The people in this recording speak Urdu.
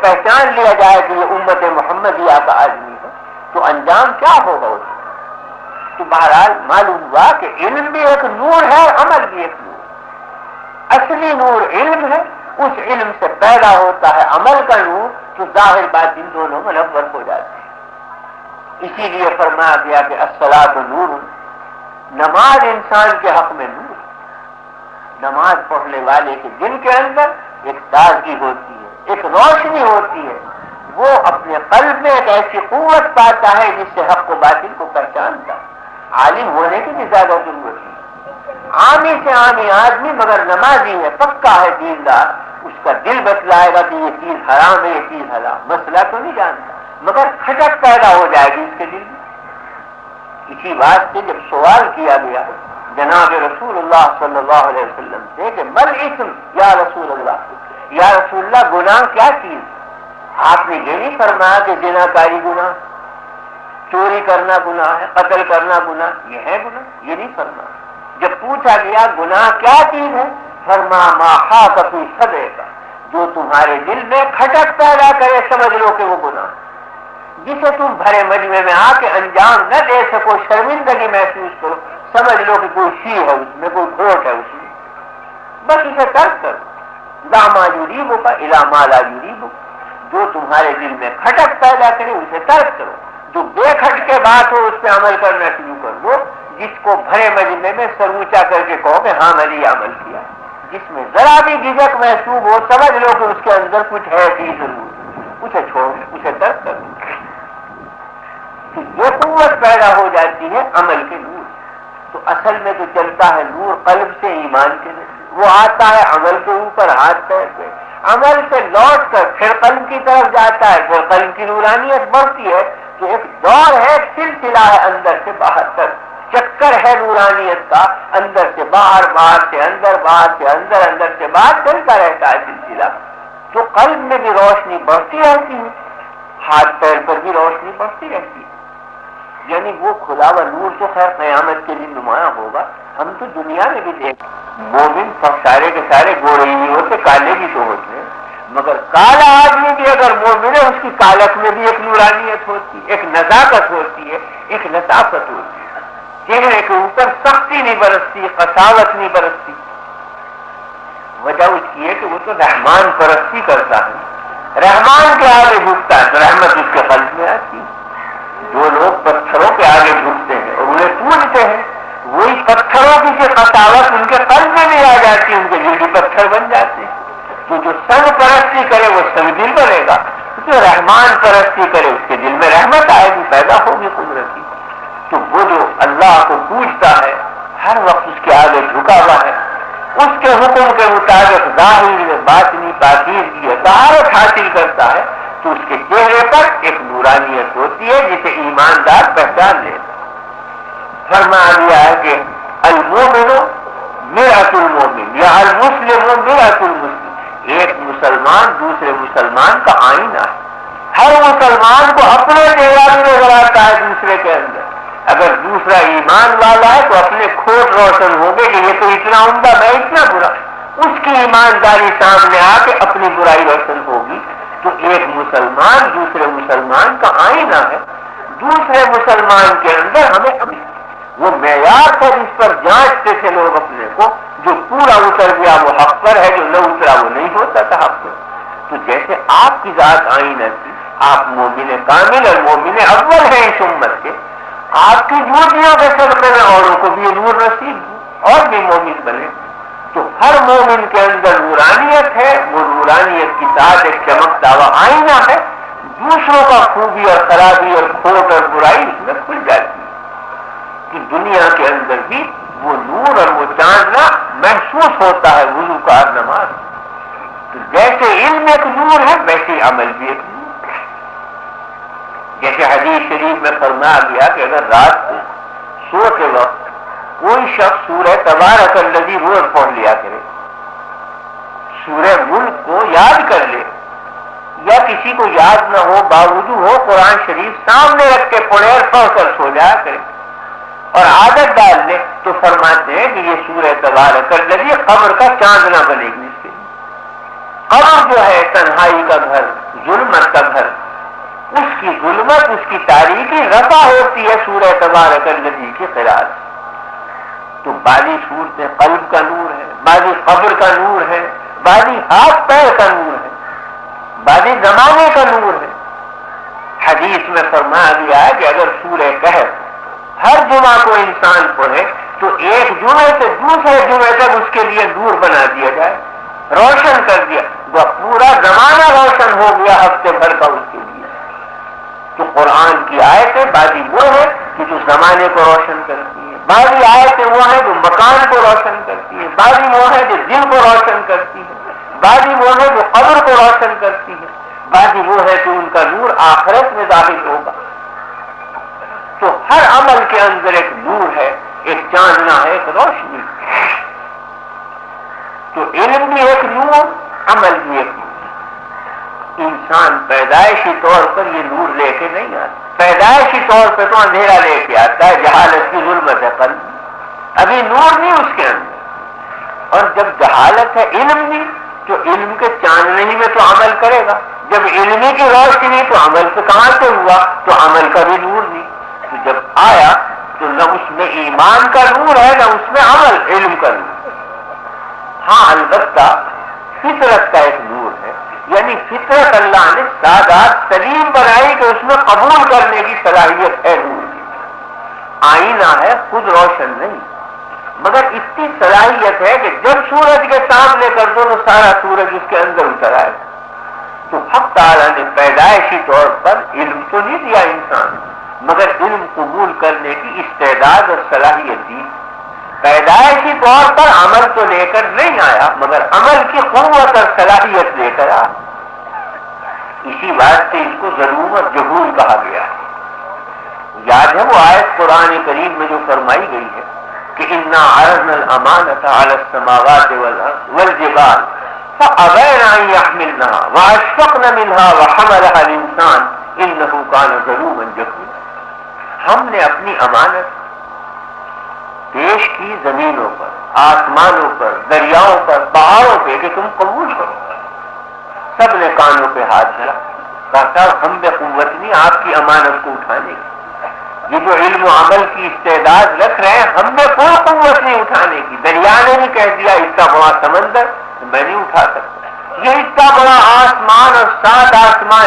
پہچان لیا جائے کہ یہ امت محمدیہ کا آدمی ہے تو انجام کیا ہوگا اس کا؟ تو بہرحال معلوم ہوا کہ علم بھی ایک نور ہے، عمل بھی ایک نور۔ اصلی نور علم ہے، اس علم سے پیدا ہوتا ہے عمل کا نور، تو ظاہر باطن دونوں منور ہو جاتے ہیں۔ اسی لیے فرمایا گیا کہ الصلاۃ نور، نماز انسان کے حق میں نور۔ نماز پڑھنے والے کے دل کے اندر ایک تازگی ہوتی ہے، ایک روشنی ہوتی ہے، وہ اپنے قلب میں ایک ایسی قوت پاتا ہے جس سے حق و باطل کو پہچانتا ہے۔ عالم ہونے کی بھی زیادہ ضرورت نہیں، عامی سے عامی آدمی مگر نمازی ہے، پکا ہے دیندار، اس کا دل بتلائے گا کہ یہ چیز حرام ہے، یہ چیز حلال، مسئلہ تو نہیں جانتا مگر کھٹک پیدا ہو جائے گی اس کے دل میں۔ اسی بات سے جب سوال کیا گیا جناب رسول اللہ صلی اللہ علیہ وسلم سے کہ مل اسم یا رسول اللہ، گناہ کیا چیز؟ آپ نے یہ نہیں فرمایا کہ زنا کاری گناہ، چوری کرنا گناہ ہے، قتل کرنا گناہ، یہ ہے گناہ، یہ نہیں فرمایا۔ جب پوچھا گیا گناہ کیا چیز ہے، فرمایا ما حاک فی صدرک، جو تمہارے دل میں کھٹک پیدا کرے سمجھ لو کہ وہ گناہ، جسے تم بھرے مجمع میں آ کے انجام نہ دے سکو، شرمندگی محسوس کرو، سمجھ لو کہ کوئی سی ہے اس میں، کوئی کھوٹ ہے اس میں، بس اسے ترک کرو۔ لا ما یریبک الی ما لا یریبک، جو تمہارے دل میں کھٹک پیدا کرے اسے ترک کرو، جو بے کھٹ کے بات ہو اس پہ عمل کرنا شروع کر دو، جس کو بھرے مجمع میں سر اونچا کر کے کہو کہ ہاں میں نے یہ عمل کیا، جس میں ذرا بھی جھجک محسوس ہو سمجھ لو کہ اس کے اندر کچھ ہے کہ ضرور، اسے چھوڑ اسے ترک کر دو۔ یہ قوت پیدا ہو جاتی ہے عمل کے نور۔ تو اصل میں تو چلتا ہے نور قلب سے ایمان کے نور، وہ آتا ہے عمل کے اوپر ہاتھ پیر پہ، عمل سے لوٹ کر پھر قلب کی طرف جاتا ہے، پھر قلب کی نورانیت بڑھتی ہے، تو ایک دور ہے، ایک سلسلہ ہے اندر سے باہر تک، چکر ہے نورانیت کا، اندر سے باہر، باہر سے اندر، باہر سے اندر، اندر سے باہر چلتا رہتا ہے سلسلہ۔ تو قلب میں بھی روشنی بڑھتی رہتی ہے، ہاتھ پیر پر بھی روشنی بڑھتی رہتی ہے، یعنی وہ کھلا ہوا نور تو خیر قیامت کے لیے نمایاں ہوگا۔ ہم تو دنیا میں بھی دیکھ، مومن سارے کے سارے گورے ہی نہیں ہوتے، کالے بھی تو ہوتے ہیں، مگر کالا آدمی بھی اگر مومن ہے اس کی کالک میں بھی ایک نورانیت ہوتی ہے، ایک نزاکت ہوتی ہے، ایک لطافت ہوتی ہے، چہرے کے اوپر سختی نہیں برستی، قساوت نہیں برستی۔ وجہ اس کی ہے کہ وہ تو رحمان پرستی کرتا ہے، رحمان کے آگے جھکتا ہے تو رحمت اس کے قلب میں آتی ہے۔ جو لوگ پتھروں کے آگے جھکتے ہیں اور انہیں پوجتے ہیں، وہی پتھروں کی سے قساوت ان کے قلب میں بھی آ جاتی ہے، ان کے دل بھی پتھر بن جاتے ہیں۔ تو جو سنگ پرستی کرے وہ سنگ دل بنے گا، جو رحمان پرستی کرے اس کے دل میں رحمت آئے گی، پیدا ہوگی قدرتی۔ تو وہ جو اللہ کو پوجتا ہے، ہر وقت اس کے آگے جھکا ہوا ہے، اس کے حکم کے مطابق ظاہر باطنی پاکیزگی طہارت حاصل کرتا ہے، تو اس کے چہرے پر ایک نورانیت ہوتی ہے جسے ایماندار پہچان لے۔ فرمایا گیا ہے کہ المومن مرآۃ المومن یا المسلم مرآۃ المسلم، ایک مسلمان دوسرے مسلمان کا آئینہ ہے۔ ہر مسلمان کو اپنا چہرہ بھی نظر آتا ہے دوسرے کے اندر، اگر دوسرا ایمان والا ہے تو اپنے کھوٹ روشن ہوں گے کہ یہ تو اتنا عمدہ، میں اتنا برا، اس کی ایمانداری سامنے آ کے اپنی برائی روشن ہوگی۔ تو ایک مسلمان دوسرے مسلمان کا آئینہ ہے، دوسرے مسلمان کے اندر ہمیں وہ معیار پر اس پر جانچتے تھے لوگ اپنے کو، جو پورا اتر گیا وہ حق پر ہے، جو نہ اترا وہ نہیں ہوتا تھا حق پر۔ تو جیسے آپ کی ذات آئینہ تھی، آپ مومن کامل اور مومن اول ہیں اس امت کے، آپ کی جھوٹیوں کے صدقے میں اوروں کو بھی نور نصیب ہو اور بھی مومن بنے۔ تو ہر مومن کے اندر نورانیت ہے، وہ نورانیت کی ساتھ ایک چمکتا ہوا آئینہ ہے، دوسروں کا خوبی اور خرابی اور کھوٹ اور برائی اس میں کھل جاتی ہے کہ دنیا کے اندر بھی وہ نور اور وہ چاندنا محسوس ہوتا ہے وضو کا نماز۔ تو جیسے علم ایک نور ہے ویسے عمل بھی ایک نور ہے۔ جیسے حدیث شریف میں فرمایا گیا کہ اگر رات کو سوتے وقت کوئی شخص سورہ تبارک الذی روز پڑھ لیا کرے، سورہ ملک کو یاد کر لے، یا کسی کو یاد نہ ہو باوجود ہو قرآن شریف سامنے رکھ کے پڑھے اور پڑھ کر سو جایا کرے اور عادت ڈال لے، تو فرماتے ہیں کہ یہ سورہ تبارک الذی قبر کا چاندنا بنے گی۔ اس کے قبر جو ہے تنہائی کا گھر، ظلمت کا گھر، اس کی ظلمت، اس کی تاریکی رفع ہوتی ہے سورہ تبارک الذی کی قرآن۔ تو بعضی صورتیں قلب کا نور ہے، بعضی قبر کا نور ہے، بعضی ہاتھ پیر کا نور ہے، بعضی زمانے کا نور ہے۔ حدیث میں فرمایا گیا ہے کہ اگر سورہ کہف ہر جمعہ کو انسان پڑھے تو ایک جمعے سے دوسرے جمعے تک اس کے لیے نور بنا دیا جائے، روشن کر دیا، وہ پورا زمانہ روشن ہو گیا ہفتے بھر کا اس کے لیے۔ تو قرآن کی آیتیں بعضی وہ ہے کہ جو زمانے کو روشن کرتی ہیں، بعضی آیتیں وہ ہیں جو مکان کو روشن کرتی ہیں، بعضی وہ ہیں جو دل کو روشن کرتی ہیں، بعضی وہ ہیں جو قبر کو روشن کرتی ہیں، بعضی وہ ہے کہ ان کا نور آخرت میں ظاہر ہوگا۔ تو ہر عمل کے اندر ایک نور ہے، ایک چاندنا ہے، ایک روشنی۔ تو علم بھی ایک نور، عمل بھی ایک نور۔ انسان پیدائشی طور پر یہ نور لے کے نہیں آتا، پیدائشی طور پہ تو اندھیرا لے کے آتا ہے، جہالت کی ظلمت ہے قلب، ابھی نور نہیں اس کے اندر۔ اور جب جہالت ہے علم نہیں، تو علم کے چاندنی میں تو عمل کرے گا، جب علمی کی روشنی تو عمل سے کہاں سے ہوا، تو عمل کا بھی نور نہیں۔ تو جب آیا تو نہ اس میں ایمان کا نور ہے، نہ اس میں عمل علم کا نور۔ ہاں البتہ فطرت کا ایک نور ہے، یعنی فطرت اللہ نے سادات سلیم بنائی کہ اس میں قبول کرنے کی صلاحیت ہے نور کی۔ آئینہ ہے، خود روشن نہیں، مگر اتنی صلاحیت ہے کہ جب سورج کے سامنے کر دو تو سارا سورج اس کے اندر اتر آئے۔ تو حق تعالیٰ نے پیدائشی طور پر علم تو نہیں دیا انسان، مگر علم قبول کرنے کی استعداد اور صلاحیت دی۔ پیدائشی طور پر عمل تو لے کر نہیں آیا، مگر عمل کی قوت اور صلاحیت لے کر آیا۔ اسی بات سے اس کو ظلمت جہول کہا گیا ہے۔ یاد ہے وہ آیت قرآن کریم میں جو فرمائی گئی ہے کہ انا عرضنا الامانۃ علی السماوات والارض والجبال فابین ان یحملنها واشفقن منها وحملها الانسان انه کان ظلوما جہولا۔ ہم نے اپنی امانت پیش کی زمینوں پر، آسمانوں پر، دریاؤں پر، پہاڑوں پہ کہ تم قبول کرو۔ سب نے کانوں پہ ہاتھ دھرا، کہا ہم بے قوت نہیں آپ کی امانت کو اٹھانے کی، یہ جو علم و عمل کی استعداد رکھ رہے ہیں ہم میں کوئی قوت نہیں اٹھانے کی۔ دریا نے بھی کہہ دیا اتنا بڑا سمندر میں نہیں اٹھا سکتا، یہ اتنا بڑا آسمان اور 7 آسمان